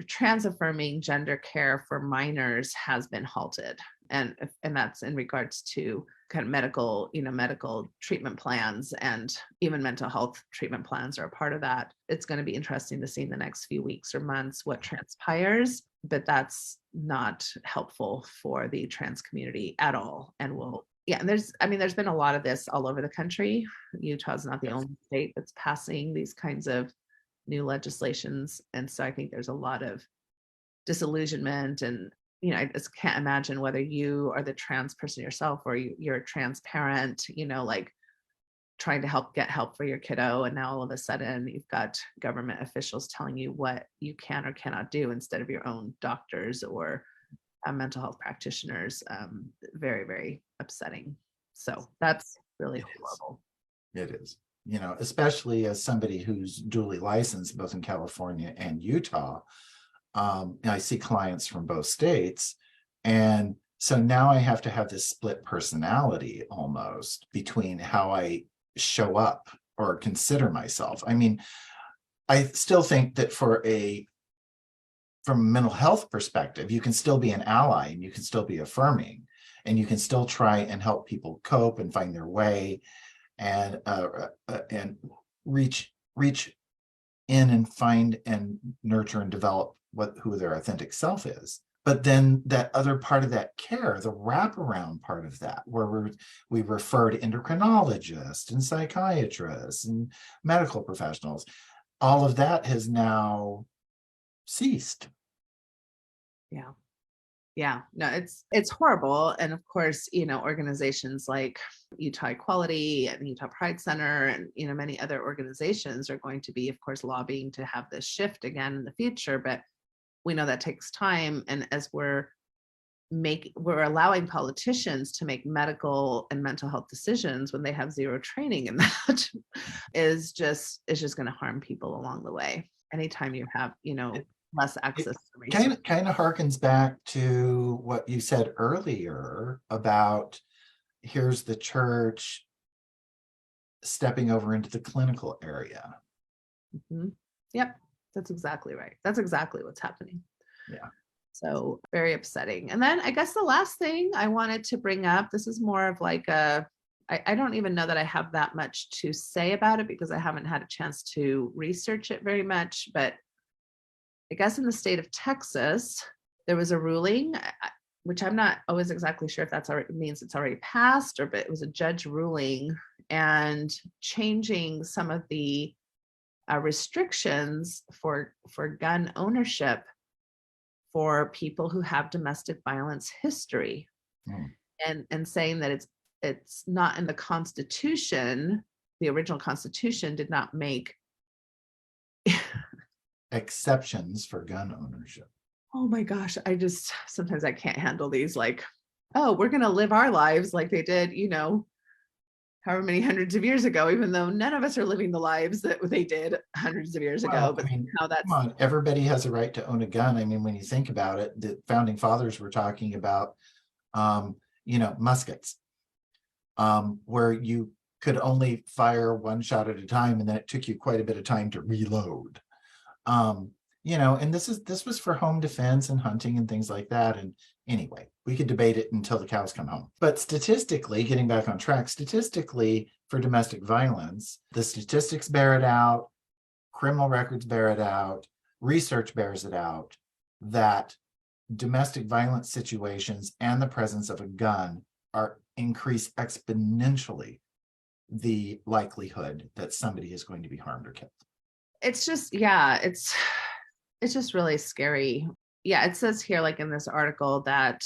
trans affirming gender care for minors has been halted, and that's in regards to kind of medical treatment plans, and even mental health treatment plans are a part of that. It's going to be interesting to see in the next few weeks or months what transpires, but that's not helpful for the trans community at all. And there's been a lot of this all over the country. Utah's not the only state that's passing these kinds of new legislations. And so I think there's a lot of disillusionment, and I just can't imagine whether you are the trans person yourself or you're a trans parent, like trying to get help for your kiddo, and now all of a sudden you've got government officials telling you what you can or cannot do instead of your own doctors or mental health practitioners. Very, very upsetting. So that's really horrible. It is. Especially as somebody who's duly licensed both in California and Utah, I see clients from both states. And so now I have to have this split personality almost between how I show up or consider myself. I mean, I still think that from a mental health perspective, you can still be an ally and you can still be affirming, and you can still try and help people cope and find their way, and reach in and find and nurture and develop who their authentic self is. But then that other part of that care, the wraparound part of that, where we refer to endocrinologists and psychiatrists and medical professionals, all of that has now ceased. Yeah. Yeah, no, it's horrible. And of course, organizations like Utah Equality and Utah Pride Center and, many other organizations are going to be, of course, lobbying to have this shift again in the future. But we know that takes time. And as we're allowing politicians to make medical and mental health decisions when they have zero training in that is just going to harm people along the way. Anytime you have, less access to resources. Kind of harkens back to what you said earlier about here's the church stepping over into the clinical area. Mm-hmm. Yep, that's exactly right. That's exactly what's happening. Yeah. So very upsetting. And then I guess the last thing I wanted to bring up, this is more of like I don't even know that I have that much to say about it because I haven't had a chance to research it very much, but I guess in the state of Texas, there was a ruling, which I'm not always exactly sure if that's already means it's already passed but it was a judge ruling and changing some of the restrictions for gun ownership for people who have domestic violence history, and saying that it's not in the Constitution. The original Constitution did not make exceptions for gun ownership. Oh my gosh, sometimes I can't handle these, like, oh, we're going to live our lives like they did, however many hundreds of years ago, even though none of us are living the lives that they did hundreds of years ago. But how that's, come on, everybody has a right to own a gun. I mean, when you think about it, the founding fathers were talking about, muskets, where you could only fire one shot at a time, and then it took you quite a bit of time to reload. And this was for home defense and hunting and things like that. And anyway, we could debate it until the cows come home. But statistically, getting back on track, statistically for domestic violence, the statistics bear it out, criminal records bear it out, research bears it out, that domestic violence situations and the presence of a gun increase exponentially the likelihood that somebody is going to be harmed or killed. It's just, yeah, it's just really scary. Yeah, it says here, like in this article, that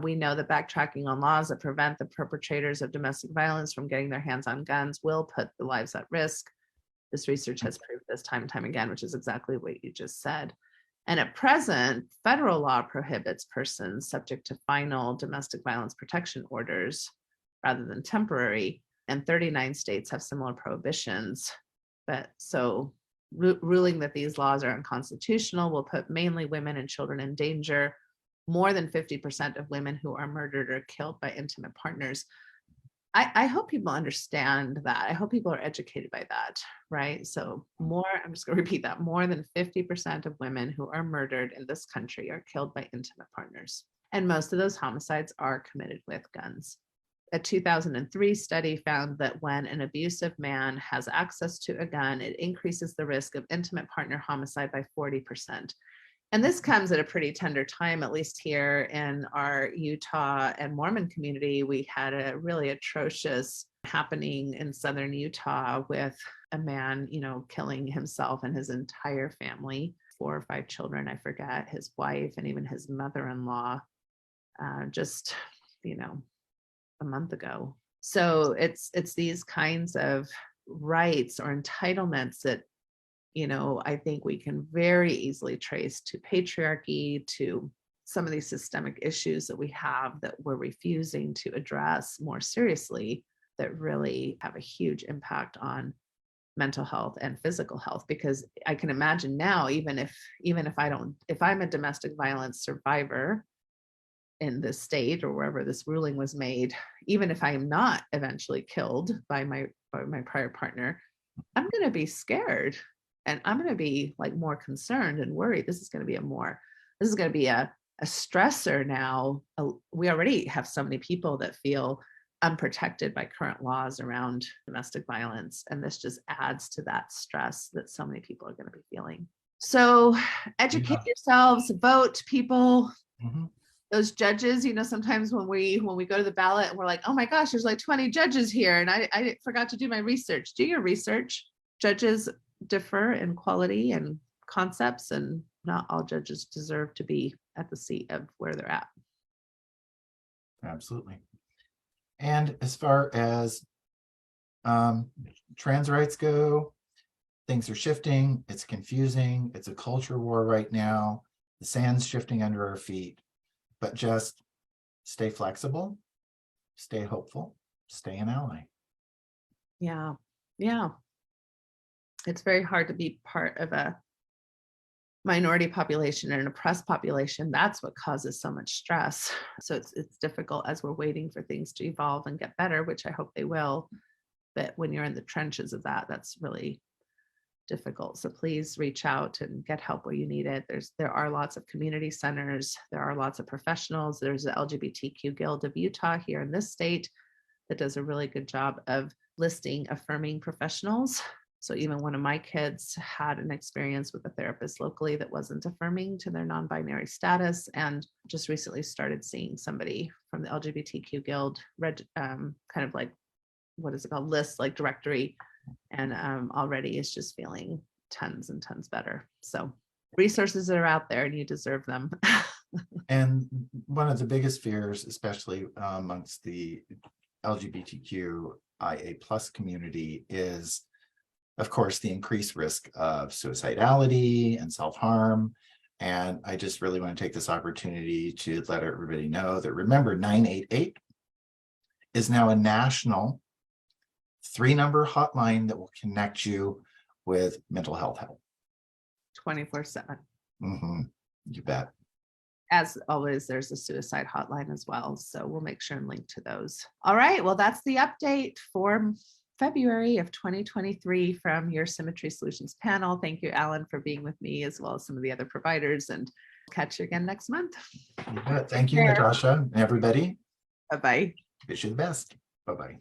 we know that backtracking on laws that prevent the perpetrators of domestic violence from getting their hands on guns will put their lives at risk. This research has proved this time and time again, which is exactly what you just said. And at present, federal law prohibits persons subject to final domestic violence protection orders rather than temporary, and 39 states have similar prohibitions. But so ruling that these laws are unconstitutional will put mainly women and children in danger. More than 50% of women who are murdered or killed by intimate partners. I hope people understand that. I hope people are educated by that, right? So I'm just going to repeat that, more than 50% of women who are murdered in this country are killed by intimate partners. And most of those homicides are committed with guns. A 2003 study found that when an abusive man has access to a gun, it increases the risk of intimate partner homicide by 40%. And this comes at a pretty tender time, at least here in our Utah and Mormon community. We had a really atrocious happening in southern Utah with a man, killing himself and his entire family, 4 or 5 children, I forget, his wife and even his mother-in-law, just, a month ago. So it's these kinds of rights or entitlements that, I think we can very easily trace to patriarchy, to some of these systemic issues that we have that we're refusing to address more seriously, that really have a huge impact on mental health and physical health. Because I can imagine now, even if I'm a domestic violence survivor in this state or wherever this ruling was made, even if I am not eventually killed by my prior partner, I'm going to be scared. And I'm going to be more concerned and worried. This is going to be a stressor now. We already have so many people that feel unprotected by current laws around domestic violence. And this just adds to that stress that so many people are going to be feeling. So educate yourselves, vote, people. Mm-hmm. Those judges, sometimes when we go to the ballot and we're like, oh my gosh, there's 20 judges here. And I forgot to do my research. Do your research. Judges differ in quality and concepts and not all judges deserve to be at the seat of where they're at. Absolutely. And as far as trans rights go, things are shifting. It's confusing. It's a culture war right now. The sand's shifting under our feet, but just stay flexible, stay hopeful, stay an ally. Yeah. Yeah. It's very hard to be part of a minority population and an oppressed population. That's what causes so much stress. So it's difficult as we're waiting for things to evolve and get better, which I hope they will. But when you're in the trenches of that, that's really difficult. So please reach out and get help where you need it. There are lots of community centers. There are lots of professionals. There's the LGBTQ Guild of Utah here in this state that does a really good job of listing affirming professionals. So even one of my kids had an experience with a therapist locally that wasn't affirming to their non-binary status, and just recently started seeing somebody from the LGBTQ Guild, kind of like, what is it called, list, like directory, and already is just feeling tons and tons better. So resources are out there and you deserve them. And one of the biggest fears, especially amongst the LGBTQIA plus community, is, of course, the increased risk of suicidality and self-harm. And I just really want to take this opportunity to let everybody know that, remember, 988 is now a national 3-number hotline that will connect you with mental health help. 24/7. You bet. As always, there's a suicide hotline as well. So we'll make sure and link to those. All right. Well, that's the update for February of 2023 from your Symmetry Solutions panel. Thank you, Allan, for being with me, as well as some of the other providers, and catch you again next month. You bet. Thank you, Natasha, and everybody. Bye-bye. Wish you the best. Bye-bye.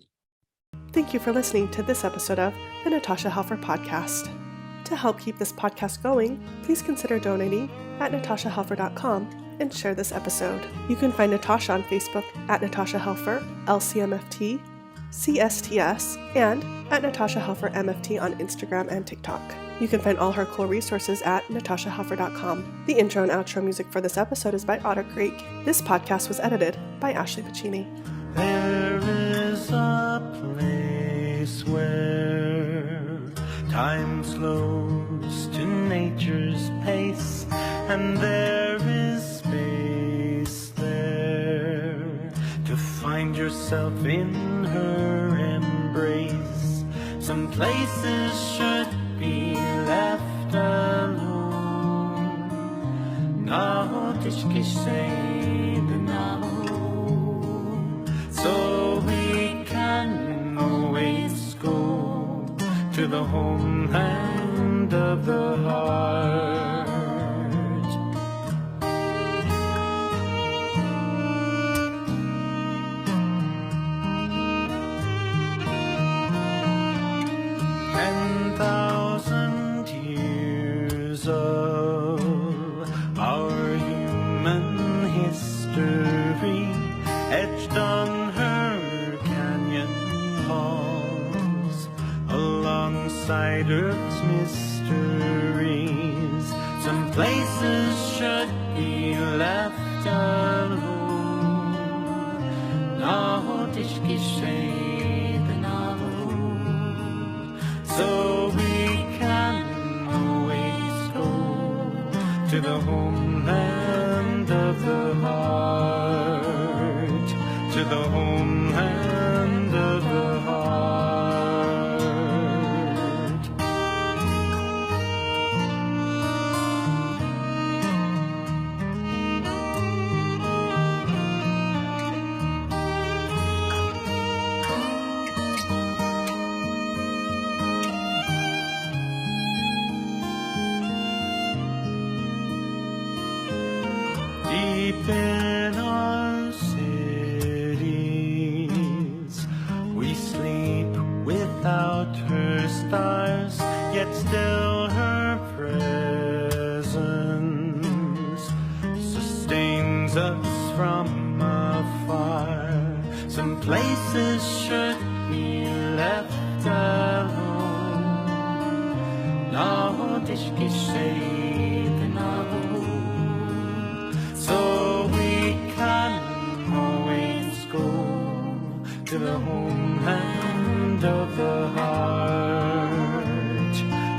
Thank you for listening to this episode of the Natasha Helfer Podcast. To help keep this podcast going, please consider donating at natashahelfer.com and share this episode. You can find Natasha on Facebook at Natasha Helfer, LCMFT, CSTS, and at Natasha Helfer MFT on Instagram and TikTok. You can find all her cool resources at natashahelfer.com. The intro and outro music for this episode is by Otter Creek. This podcast was edited by Ashley Pacini. There is a place where time slows to nature's pace, and there is space there to find yourself in her embrace. Some places should be left alone. No tishki say the no. So we can always go to the homeland of the heart. Of our human history etched on her canyon walls, alongside Earth's mysteries. Some places should be left alone. No tishki shade no. So we can to the homeland of the heart, to the homeland of the heart. Deep in our cities, we sleep without her stars, yet still her presence sustains us from afar. Some places should be left alone. No tishki shade no. So we can always go to the homeland of the heart,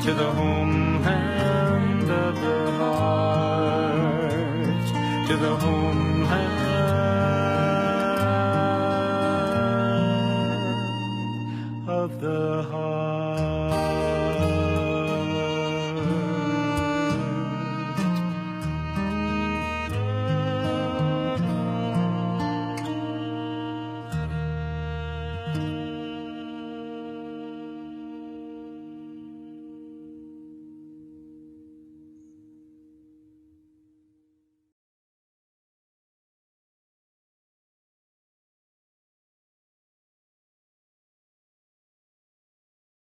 to the homeland of the heart, to the homeland of the heart.